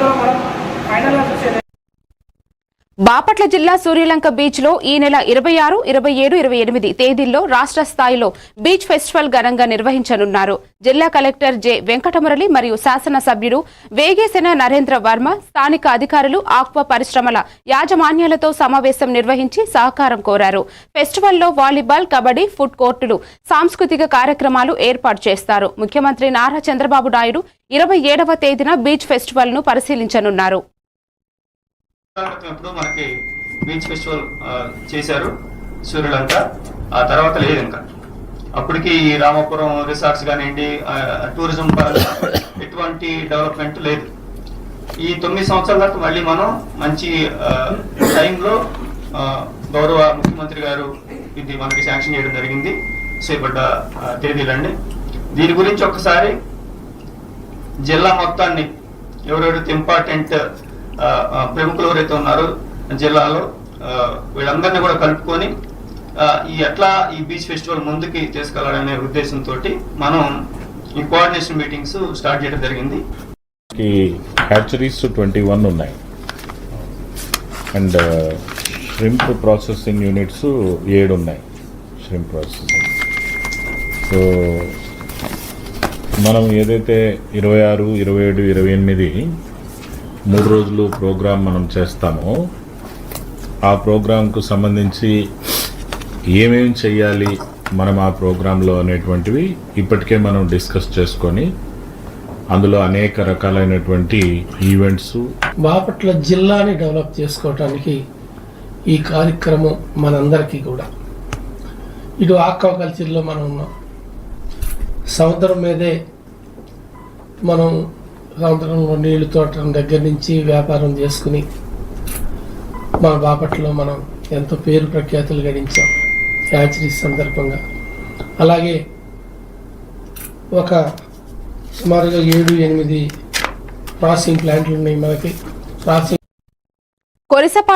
ఇందులో మనం ఫైనల్గా చూసేది. బాపట్ల జిల్లా సూర్యలంక బీచ్ లో ఈ నెల 26, 27, 28 తేదీల్లో రాష్ట్ర స్థాయిలో బీచ్ ఫెస్టివల్ ఘనంగా నిర్వహించనున్నారు. జిల్లా కలెక్టర్ జె వెంకటమురళి మరియు శాసనసభ్యుడు వేగేసిన నరేంద్ర వర్మ స్థానిక అధికారులు ఆక్వా పరిశ్రమల యాజమాన్యాలతో సమావేశం నిర్వహించి సహకారం కోరారు. ఫెస్టివల్లో వాలీబాల్, కబడ్డీ, ఫుడ్ కోర్టులు, సాంస్కృతిక కార్యక్రమాలు ఏర్పాటు చేస్తారు. ముఖ్యమంత్రి నారా చంద్రబాబు నాయుడు 27వ తేదీన బీచ్ ఫెస్టివల్ ను పరిశీలించనున్నారు. ఇప్పుడు మనకి బీచ్ ఫెస్టివల్ చేశారు సూర్యలంక. ఆ తర్వాత లేదు ఇంకా. అప్పటికి రామాపురం రిసార్ట్స్ కానివ్వండి, టూరిజం పరంగా ఎటువంటి డెవలప్మెంట్ లేదు. ఈ 9 సంవత్సరాల దాకా మళ్ళీ మనం మంచి టైంలో గౌరవ ముఖ్యమంత్రి గారు ఇది మనకి శాంక్షన్ చేయడం జరిగింది. చేపడ్డ తేదీలండి. దీని గురించి ఒకసారి జిల్లా మొత్తాన్ని ఎవరెవరైతే ఇంపార్టెంట్ ప్రముఖులు ఎవరైతే ఉన్నారో జిల్లాలో వీళ్ళందరినీ కూడా కలుపుకొని ఎట్లా ఈ బీచ్ ఫెస్టివల్ ముందుకి తీసుకెళ్లాలనే ఉద్దేశంతో మనం ఈ కోఆర్డినేషన్ మీటింగ్స్ స్టార్ట్ చేయడం జరిగింది. హ్యాచరీస్ 21 ఉన్నాయి అండ్ ష్రింప్ ప్రాసెసింగ్ యూనిట్స్ 7 ఉన్నాయి. Shrimp processing. సో మనం ఏదైతే 26, 27, 28 3 రోజులు ప్రోగ్రాం మనం చేస్తామో ఆ ప్రోగ్రాంకు సంబంధించి ఏమేమి చెయ్యాలి మనం ఆ ప్రోగ్రాంలో అనేటువంటివి ఇప్పటికే మనం డిస్కస్ చేసుకొని అందులో అనేక రకాలైనటువంటి ఈవెంట్స్. బాపట్ల జిల్లాని డెవలప్ చేసుకోవటానికి ఈ కార్యక్రమం మనందరికీ కూడా ఇటు ఆక్వాకల్చర్లో మనం ఉన్నాం. సముద్రం మీదే మనం సముద్రంలో నీళ్లు తోటం దగ్గర నుంచి వ్యాపారం చేసుకుని మన బాపట్లలో మనం ఎంతో పేరు ప్రఖ్యాతులు గడించాం హ్యాచరీస్ సందర్భంగా. అలాగే ఒక సుమారుగా 7-8 ప్రాసెసింగ్ ప్లాంట్లు ఉన్నాయి మనకి. కొరిసపాడు